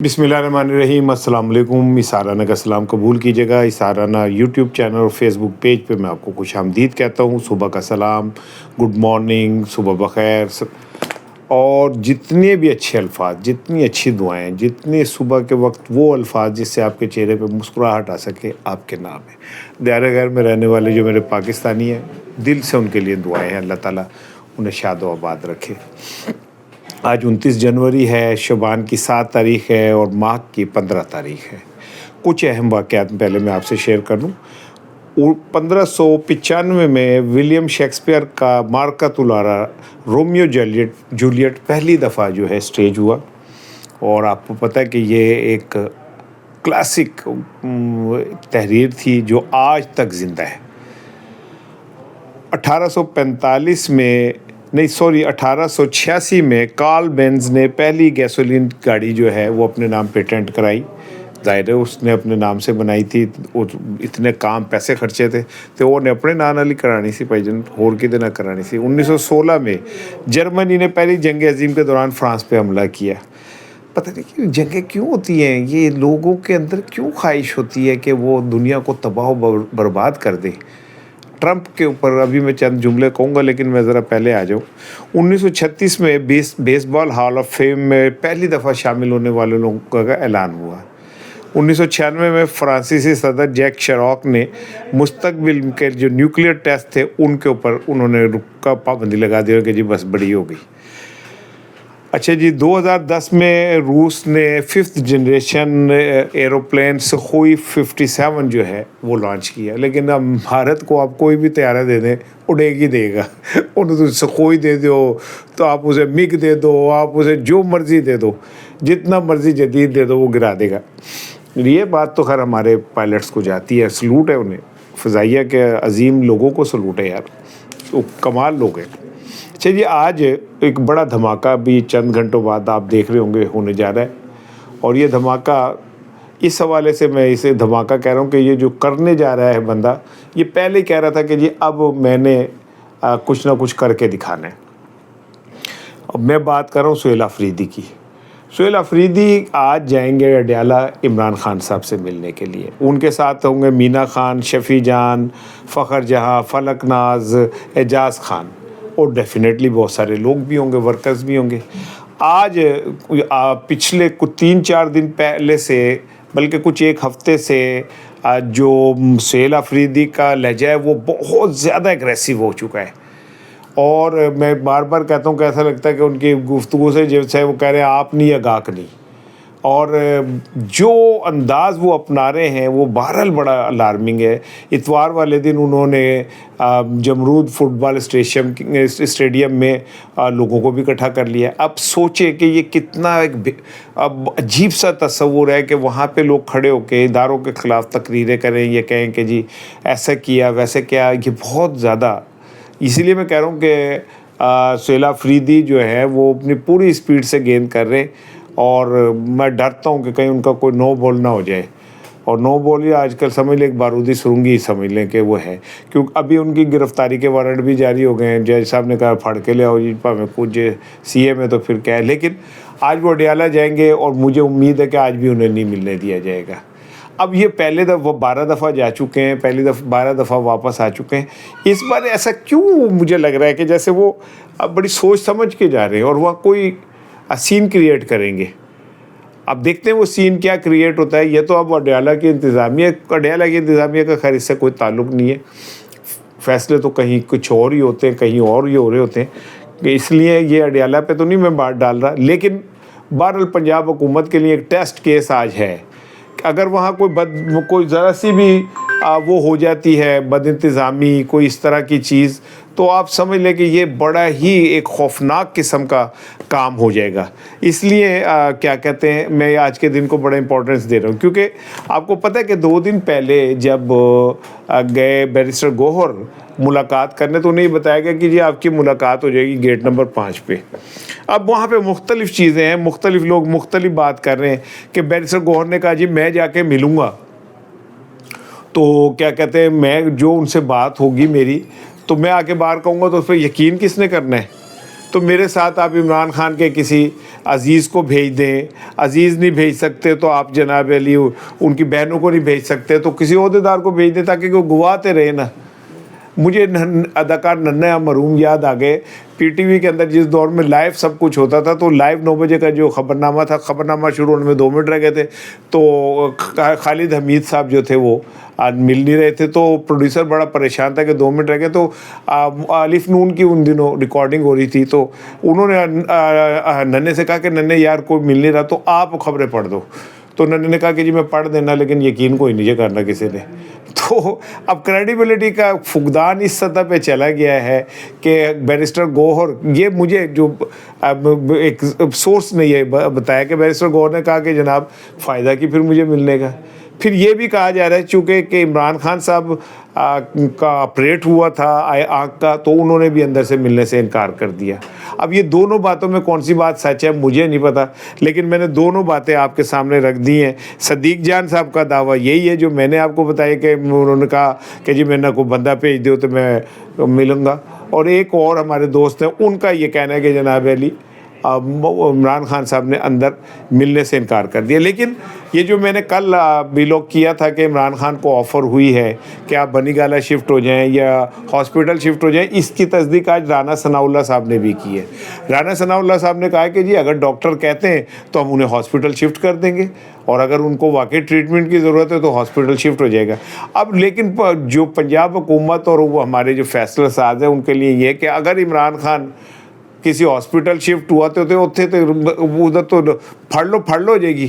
बिस्मिल्लाहिर्रहमानिर्रहीम, अस्सलाम वालेकुम। इसाराना का सलाम कबूल कीजिएगा। इसाराना यूट्यूब चैनल और फेसबुक पेज पे मैं आपको खुशामदीद कहता हूँ। सुबह का सलाम, गुड मॉर्निंग, सुबह बखैर। और जितने भी अच्छे अल्फाज, जितनी अच्छी दुआएं, जितने सुबह के वक्त वो अल्फाज जिससे आपके चेहरे पे मुस्कुराहट आ सके, आपके नाम है। दायरे घर में रहने वाले जो मेरे पाकिस्तानी हैं, दिल से उनके लिए दुआएं हैं, अल्लाह ताला उन्हें शाद व आबाद रखे। आज 29 जनवरी है, शबान की 7 तारीख़ है और माह की 15 तारीख़ है। कुछ अहम वाक़यात पहले मैं आपसे शेयर कर लूँ। 1595 में विलियम शेक्सपियर का मार्कतुलारा रोमियो जूलियट पहली दफ़ा जो है स्टेज हुआ। और आपको पता है कि ये एक क्लासिक तहरीर थी जो आज तक ज़िंदा है। 1886 में कार्ल बेंज ने पहली गैसोलीन गाड़ी जो है वो अपने नाम पेटेंट कराई। ज़ाहिर है उसने अपने नाम से बनाई थी और इतने काम पैसे खर्चे थे तो वो ने अपने नाम वाली करानी सी भाईजन, होर किते ना करानी सी। 1916 में जर्मनी ने पहली जंग अजीम के दौरान फ्रांस पे हमला किया। पता नहीं कि जंगें क्यों होती हैं, ये लोगों के अंदर क्यों ख्वाहिश होती है कि वो दुनिया को तबाह बर्बाद कर दे। ट्रंप के ऊपर अभी मैं चंद जुमले कहूँगा, लेकिन मैं ज़रा पहले आ जाऊँ। 1936 में बेसबॉल हॉल ऑफ फेम में पहली दफ़ा शामिल होने वाले लोगों का ऐलान हुआ। 1996 में फ्रांसीसी सदर जैक शिराक ने मुस्तकबिल के जो न्यूक्लियर टेस्ट थे उनके ऊपर उन्होंने रुका पाबंदी लगा दी कि जी बस बड़ी हो गई। अच्छा जी, 2010 में रूस ने 5th जनरेशन एरोप्लेन सुखोई 57 जो है वो लॉन्च किया। लेकिन अब भारत को आप कोई भी तैयारा दे दें उड़ेगी ही देगा। उन्हें तो सुखोई दे दो, तो आप उसे मिग दे दो, आप उसे जो मर्ज़ी दे दो, जितना मर्ज़ी जदीद दे दो, वो गिरा देगा। ये बात तो खैर हमारे पायलट्स को जाती है, सलूट है उन्हें। फ़ज़ाइया के अजीम लोगों को सलूट है यार, तो कमाल लोग हैं। अच्छा जी, आज एक बड़ा धमाका भी चंद घंटों बाद आप देख रहे होंगे होने जा रहा है। और ये धमाका इस हवाले से मैं इसे धमाका कह रहा हूँ कि ये जो करने जा रहा है बंदा, ये पहले कह रहा था कि जी अब मैंने कुछ ना कुछ करके दिखाना है। अब मैं बात कर रहा हूँ सुहेल अफरीदी की। सुहेल अफरीदी आज जाएंगे अडयाला इमरान खान साहब से मिलने के लिए। उनके साथ होंगे मीना खान, शफ़ी जान, फ़खर जहाँ, फलक नाज, एजाज़ खान और डेफिनेटली बहुत सारे लोग भी होंगे, वर्कर्स भी होंगे। आज पिछले कुछ 3-4 दिन पहले से, बल्कि कुछ एक हफ़्ते से जो सुहेल अफरीदी का लहजा है वो बहुत ज़्यादा एग्रेसिव हो चुका है। और मैं बार बार कहता हूँ कि ऐसा लगता है कि उनकी गुफ्तगू से जैसे वो कह रहे हैं आप नहीं या गाक नहीं। और जो अंदाज़ वो अपना रहे हैं वो बहरहाल बड़ा अलार्मिंग है। इतवार वाले दिन उन्होंने जमरूद फुटबॉल स्टेडियम में लोगों को भी इकट्ठा कर लिया। अब सोचे कि ये कितना एक अजीब सा तस्वुर है कि वहाँ पे लोग खड़े होकर इदारों के ख़िलाफ़ तकरीरें करें, ये कहें कि जी ऐसा किया वैसे क्या। ये बहुत ज़्यादा, इसीलिए मैं कह रहा हूँ कि सुहेल अफरीदी जो है वो अपनी पूरी स्पीड से गेंद कर रहे हैं। और मैं डरता हूँ कि कहीं उनका कोई नो बॉल ना हो जाए। और नो बॉल ही आजकल समझ लें, एक बारूदी सुरंगी समझ लें कि वो है, क्योंकि अभी उनकी गिरफ़्तारी के वारंट भी जारी हो गए हैं। जज साहब ने कहा फड़ के ले आओ जी, भावें कुछ CM है तो फिर क्या है। लेकिन आज वो अडयाला जाएंगे और मुझे उम्मीद है कि आज भी उन्हें नहीं मिलने दिया जाएगा। अब ये पहले दफ़ा 12 दफ़ा जा चुके हैं, पहली दफ़ा 12 दफ़ा वापस आ चुके हैं। इस बार ऐसा क्यों मुझे लग रहा है कि जैसे वो अब बड़ी सोच समझ के जा रहे हैं और वहाँ कोई सीन क्रिएट करेंगे। अब देखते हैं वो सीन क्या क्रिएट होता है। ये तो अब अडयाला की इंतज़ामिया का खैर इससे कोई ताल्लुक़ नहीं है। फ़ैसले तो कहीं कुछ और ही होते हैं, कहीं और ही हो रहे होते हैं, इसलिए ये अडयाला पे तो नहीं मैं बात डाल रहा। लेकिन बहरहाल पंजाब हुकूमत के लिए एक टेस्ट केस आज है। अगर वहाँ कोई ज़रा सी भी वो हो जाती है बदइंतज़ामी, कोई इस तरह की चीज़, تو آپ سمجھ لیں کہ یہ بڑا ہی ایک خوفناک قسم کا کام ہو جائے گا. اس لیے کیا کہتے ہیں میں آج کے دن کو بڑا امپورٹنس دے رہا ہوں, کیونکہ آپ کو پتہ ہے کہ 2 دن پہلے جب گئے بیرسٹر گوہر ملاقات کرنے تو انہیں بتایا گیا کہ جی آپ کی ملاقات ہو جائے گی گیٹ نمبر 5 پہ. اب وہاں پہ مختلف چیزیں ہیں, مختلف لوگ مختلف بات کر رہے ہیں کہ بیرسٹر گوہر نے کہا جی میں جا کے ملوں گا, تو کیا کہتے ہیں میں جو ان سے بات ہوگی میری تو میں آ کے باہر کہوں گا تو اس پہ یقین کس نے کرنا ہے. تو میرے ساتھ آپ عمران خان کے کسی عزیز کو بھیج دیں, عزیز نہیں بھیج سکتے تو آپ جناب علی ان کی بہنوں کو نہیں بھیج سکتے تو کسی عہدیدار کو بھیج دیں تاکہ وہ گواتے رہے نا. مجھے اداکار ننھا مرحوم یاد آ گئے, پی ٹی وی کے اندر جس دور میں لائیو سب کچھ ہوتا تھا تو لائیو 9 بجے کا جو خبرنامہ تھا, خبرنامہ شروع ہونے میں 2 منٹ رہ گئے تھے, تو خالد حمید صاحب جو تھے وہ آج مل نہیں رہے تھے, تو پروڈیوسر بڑا پریشان تھا کہ 2 منٹ رہ گئے. تو الف نون کی ان دنوں ریکارڈنگ ہو رہی تھی, تو انہوں نے ننھے سے کہا کہ ننھے یار کوئی مل نہیں رہا تو آپ خبریں پڑھ دو. تو ننھے نے کہا کہ جی میں پڑھ دینا, لیکن یقین کوئی نہیں کرنا کسی نے. تو اب کریڈیبلٹی کا فقدان اس سطح پہ چلا گیا ہے کہ بیرسٹر گوہر, یہ مجھے جو ایک سورس نے یہ بتایا کہ بیرسٹر گوہر نے کہا کہ جناب فائدہ کی پھر مجھے ملنے کا. پھر یہ بھی کہا جا رہا ہے چونکہ کہ عمران خان صاحب کا آپریٹ ہوا تھا آنکھ کا, تو انہوں نے بھی اندر سے ملنے سے انکار کر دیا. اب یہ دونوں باتوں میں کون سی بات سچ ہے مجھے نہیں پتا, لیکن میں نے دونوں باتیں آپ کے سامنے رکھ دی ہیں. صدیق جان صاحب کا دعویٰ یہی ہے جو میں نے آپ کو بتایا کہ انہوں نے کہا کہ جی میں نہ کوئی بندہ بھیج دو تو میں ملوں گا, اور ایک اور ہمارے دوست ہیں ان کا یہ کہنا ہے کہ جناب علی عمران خان صاحب نے اندر ملنے سے انکار کر دیا. لیکن یہ جو میں نے کل بلاگ کیا تھا کہ عمران خان کو آفر ہوئی ہے کہ آپ بنی گالہ شفٹ ہو جائیں یا ہاسپٹل شفٹ ہو جائیں, اس کی تصدیق آج رانا ثناء اللہ صاحب نے بھی کی ہے. رانا ثناء اللہ صاحب نے کہا کہ جی اگر ڈاکٹر کہتے ہیں تو ہم انہیں ہاسپٹل شفٹ کر دیں گے, اور اگر ان کو واقعی ٹریٹمنٹ کی ضرورت ہے تو ہاسپٹل شفٹ ہو جائے گا. اب لیکن جو پنجاب حکومت اور وہ ہمارے جو فیصلہ ساز ہیں ان کے لیے یہ کہ اگر عمران خان کسی ہاسپٹل شفٹ ہوا تو ادھر تو پھڑ لو ہو جائے گی,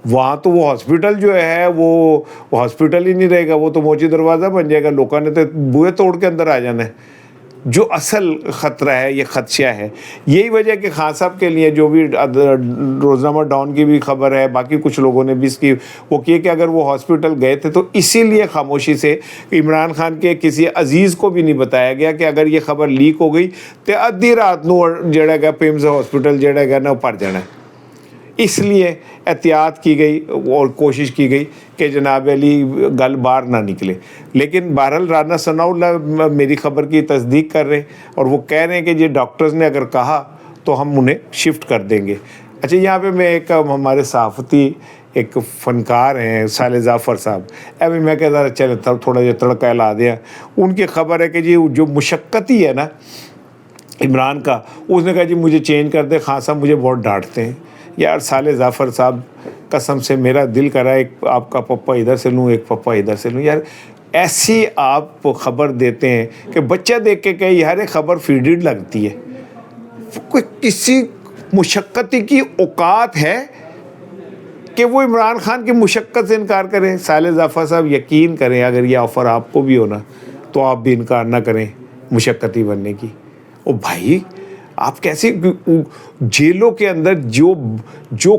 وہاں تو وہ ہاسپٹل جو ہے وہ ہاسپٹل ہی نہیں رہے گا, وہ تو موچی دروازہ بن جائے گا, لوگوں نے تو بوئے توڑ کے اندر آ جانا ہے. جو اصل خطرہ ہے یہ خدشہ ہے. یہی وجہ کہ خان صاحب کے لیے جو بھی روزنامہ ڈان کی بھی خبر ہے, باقی کچھ لوگوں نے بھی اس کی وہ کیے کہ اگر وہ ہاسپٹل گئے تھے تو اسی لیے خاموشی سے عمران خان کے کسی عزیز کو بھی نہیں بتایا گیا کہ اگر یہ خبر لیک ہو گئی تو ادھی رات نو جڑا گا پیمز ہاسپٹل جڑا گا نہ پر جانا ہے. اس لیے احتیاط کی گئی اور کوشش کی گئی کہ جناب علی گل باہر نہ نکلے. لیکن بہرحال رانا ثناء اللہ میری خبر کی تصدیق کر رہے ہیں اور وہ کہہ رہے ہیں کہ یہ ڈاکٹرز نے اگر کہا تو ہم انہیں شفٹ کر دیں گے. اچھا, یہاں پہ میں ایک ہمارے صحافتی ایک فنکار ہیں صالح ظفر صاحب, ابھی میں کہتا تھا چلے تھوڑا جا تڑکا لا دیا. ان کی خبر ہے کہ جی جو مشقتی ہے نا عمران کا, اس نے کہا جی مجھے چینج کر دے, خان صاحب مجھے بہت ڈانٹتے ہیں. یار صالح ظفر صاحب قسم سے میرا دل کرا ایک آپ کا پپا ادھر سے لوں ایک پپا ادھر سے لوں. یار ایسی آپ خبر دیتے ہیں کہ بچہ دیکھ کے کہ یار خبر فیڈڈ لگتی ہے. کوئی کسی مشقتی کی اوقات ہے کہ وہ عمران خان کی مشقت سے انکار کریں؟ صالح ظفر صاحب یقین کریں اگر یہ آفر آپ کو بھی ہونا تو آپ بھی انکار نہ کریں مشقتی بننے کی. او بھائی آپ کیسے جیلوں کے اندر جو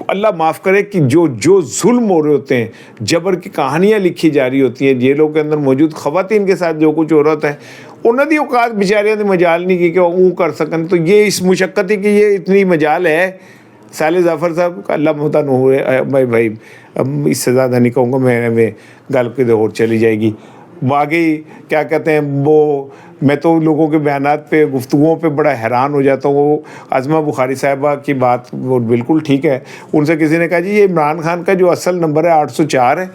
اللہ معاف کرے کہ جو ظلم ہو رہے ہوتے ہیں, جبر کی کہانیاں لکھی جا رہی ہوتی ہیں, جیلوں کے اندر موجود خواتین کے ساتھ جو کچھ ہو رہا ہوتا ہے, انہوں نے اوقات بیچاریاں نے مجال نہیں کی کہ وہ کر سکیں. تو یہ اس مشقتی کی یہ اتنی مجال ہے صالح ظفر صاحب کا, اللہ متن ہوئے بھائی اس سے زیادہ نہیں کہوں گا میں گل کدھر اور چلی جائے گی. باقی کیا کہتے ہیں وہ میں تو لوگوں کے بیانات پہ گفتگوؤں پہ بڑا حیران ہو جاتا ہوں. وہ عظمہ بخاری صاحبہ کی بات وہ بالکل ٹھیک ہے, ان سے کسی نے کہا جی یہ عمران خان کا جو اصل نمبر ہے 804 ہے,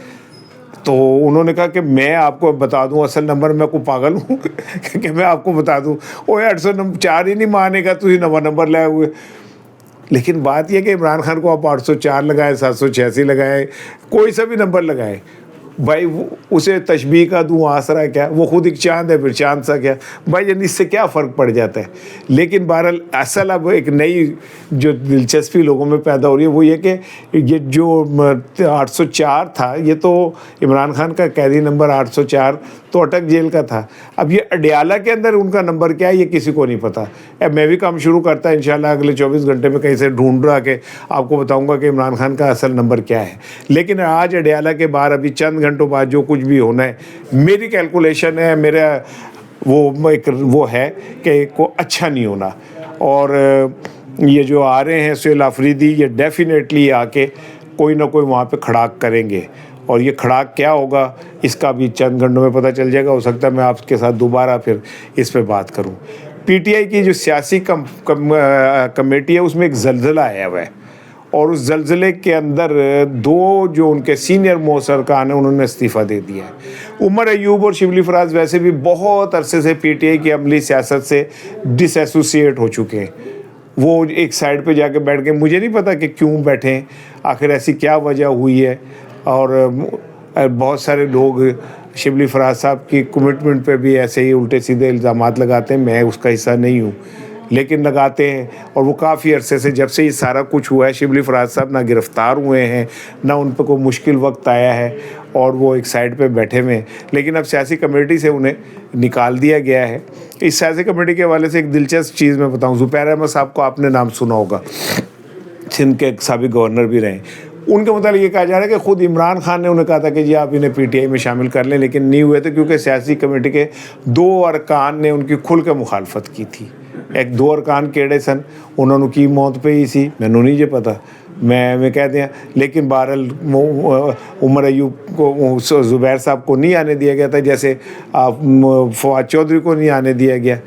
تو انہوں نے کہا کہ میں آپ کو بتا دوں اصل نمبر, میں کو پاگل ہوں کہ میں آپ کو بتا دوں, وہ 804 ہی نہیں مانے گا, تجھے نواں نمبر لائے ہوئے. لیکن بات یہ کہ عمران خان کو آپ 804 لگائیں 786 لگائیں کوئی سا بھی نمبر لگائیں, भाई उसे तशबीह का दूँ आसरा क्या, वो खुद एक चाँद है, फिर चाँद सा क्या भाई, यानी इससे क्या फ़र्क पड़ जाता है। लेकिन बहरहाल असल अब एक नई जो दिलचस्पी लोगों में पैदा हो रही है वो ये कि ये जो 804 था, ये तो इमरान खान का कैदी नंबर 804 तो अटक जेल का था। अब ये अडियाला के अंदर उनका नंबर क्या है ये किसी को नहीं पता। अब मैं भी काम शुरू करता है इंशाल्लाह अगले 24 घंटे में कहीं से ढूंढ रहा के आपको बताऊंगा कि इमरान खान का असल नंबर क्या है। लेकिन आज अडियाला के बाहर अभी चंद घंटों बाद जो कुछ भी होना है, मेरी कैलकुलेशन है, मेरा वो है कि को अच्छा नहीं होना। और ये जो आ रहे हैं सुहेल आफरीदी, ये डेफिनेटली आके कोई ना कोई वहाँ पे खड़ाक करेंगे, और ये खड़ाक क्या होगा इसका भी चंद घंटों में पता चल जाएगा। हो सकता है मैं आपके साथ दोबारा फिर इस पे बात करूं। पीटीआई की जो सियासी कमेटी है उसमें एक ज़लज़ला आया हुआ है, और उस ज़लज़ले के अंदर दो जो उनके सीनियर मोस्ट अरकान हैं उन्होंने इस्तीफ़ा दे दिया है। उमर अयूब और शिबली फराज वैसे भी बहुत अरसे से पीटीआई की अमली सियासत से डिसएसोसिएट हो चुके हैं। वो एक साइड पे जाके बैठ गए, मुझे नहीं पता कि क्यों बैठे, आखिर ऐसी क्या वजह हुई है। और बहुत सारे लोग शिबली फराज साहब की कमिटमेंट पे भी ऐसे ही उल्टे सीधे इल्ज़ामात लगाते हैं, मैं उसका हिस्सा नहीं हूँ लेकिन लगाते हैं। और वो काफ़ी अरसे से जब से ये सारा कुछ हुआ है शिबली फराज साहब ना गिरफ़्तार हुए हैं, ना उन पर कोई मुश्किल वक्त आया है, और वो एक साइड पे बैठे हुए हैं। लेकिन अब सियासी कमेटी से उन्हें निकाल दिया गया है। इस सियासी कमेटी के हवाले से एक दिलचस्प चीज़ मैं बताऊँ, ज़ुबैर अहमद साहब को आपने नाम सुना होगा, सिंध के साबिक़ गवर्नर भी रहे। उनके मुताबिक ये कहा जा रहा है कि ख़ुद इमरान खान ने उन्हें कहा था कि जी आप इन्हें पीटीआई में शामिल कर लें, लेकिन नहीं हुए थे क्योंकि सियासी कमेटी के दो अरकान ने उनकी खुल के मुखालफत की थी। एक दो अरकान केड़े सन, उन्होंने की मौत पे ही सी, मैनू नहीं जे पता, मैं कह दिया। लेकिन बहरहाल उमर अयूब को, ज़ुबैर साहब को नहीं आने दिया गया था, जैसे फवाद चौधरी को नहीं आने दिया गया।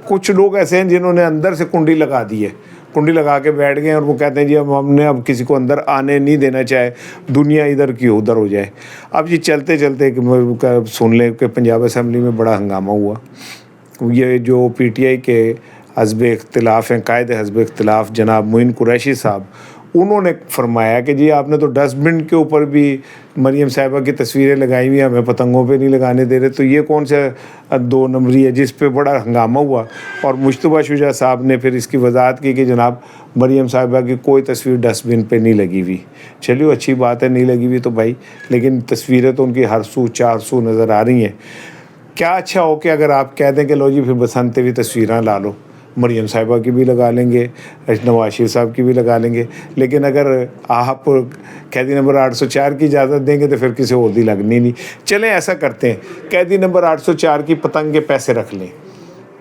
कुछ लोग ऐसे हैं जिन्होंने अंदर से कुंडी लगा दी है, कुंडी लगा के बैठ गए और वो कहते हैं जी हमने अब किसी को अंदर आने नहीं देना, चाहे दुनिया इधर की उधर हो जाए। अब ये चलते चलते सुन लें कि पंजाब असम्बली में बड़ा हंगामा हुआ। ये जो पीटीआई के हज़ब इख्तिलाफ़ हैं, कायद हज़ब इख्तिलाफ़ जनाब मोइन कुरैशी साहब, उन्होंने फरमाया कि जी आपने तो डस्टबिन के ऊपर भी मरियम साहिबा की तस्वीरें लगाई हुई हैं, हमें पतंगों पे नहीं लगाने दे रहे, तो ये कौन सा दो नंबरी है, जिस पे बड़ा हंगामा हुआ। और मुश्तबा शुजा साहब ने फिर इसकी वजाहत की कि जनाब मरियम साहिबा की कोई तस्वीर डस्टबिन पे नहीं लगी हुई। चलिए अच्छी बात है, नहीं लगी हुई तो भाई, लेकिन तस्वीरें तो उनकी हर सू चार सू नज़र आ रही हैं। क्या अच्छा हो कि अगर आप कह दें कि लो जी फिर बसंत भी तस्वीरें ला लो, मरियम साहिबा की भी लगा लेंगे, नवाज शरीफ साहब की भी लगा लेंगे, लेकिन अगर आप कैदी नंबर 804 की इजाज़त देंगे तो फिर किसी और की लगनी नहीं। चलें ऐसा करते हैं, कैदी नंबर 804 की पतंग के पैसे रख लें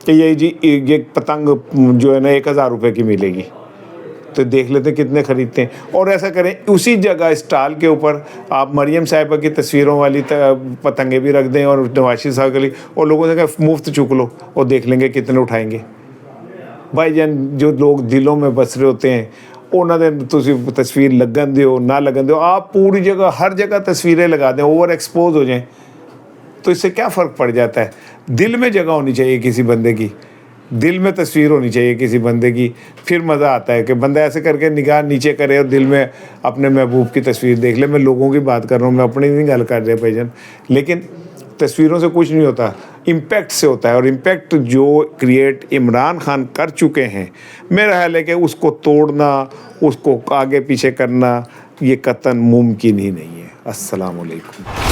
कि ये जी ये पतंग जो है ना 1000 रुपये की मिलेगी, तो देख लेते हैं कितने ख़रीदते हैं। और ऐसा करें उसी जगह स्टॉल के ऊपर आप मरियम साहिबा की तस्वीरों वाली पतंगे भी रख दें और नवाज शरीफ साहब के लिए, और लोगों से कहा मुफ्त चुक लो और देख लेंगे कितने उठाएंगे। भाईजान जो लोग दिलों में बस रहे होते हैं उन्होंने तुसी तस्वीर लगन दो ना लगन दो, आप पूरी जगह हर जगह तस्वीरें लगा दें, ओवर एक्सपोज हो जाएं, तो इससे क्या फ़र्क पड़ जाता है। दिल में जगह होनी चाहिए किसी बंदे की, दिल में तस्वीर होनी चाहिए किसी बंदे की, फिर मज़ा आता है कि बंदा ऐसे करके निगाह नीचे करे और दिल में अपने महबूब की तस्वीर देख ले। मैं लोगों की बात कर रहा हूँ, मैं अपनी नहीं गल कर रहा भाईजान। लेकिन तस्वीरों से कुछ नहीं होता, इम्पैक्ट से होता है, और इम्पैक्ट जो क्रिएट इमरान खान कर चुके हैं, मेरा ख्याल है कि उसको तोड़ना, उसको आगे पीछे करना ये कतन मुमकिन ही नहीं है। अस्सलाम वालेकुम।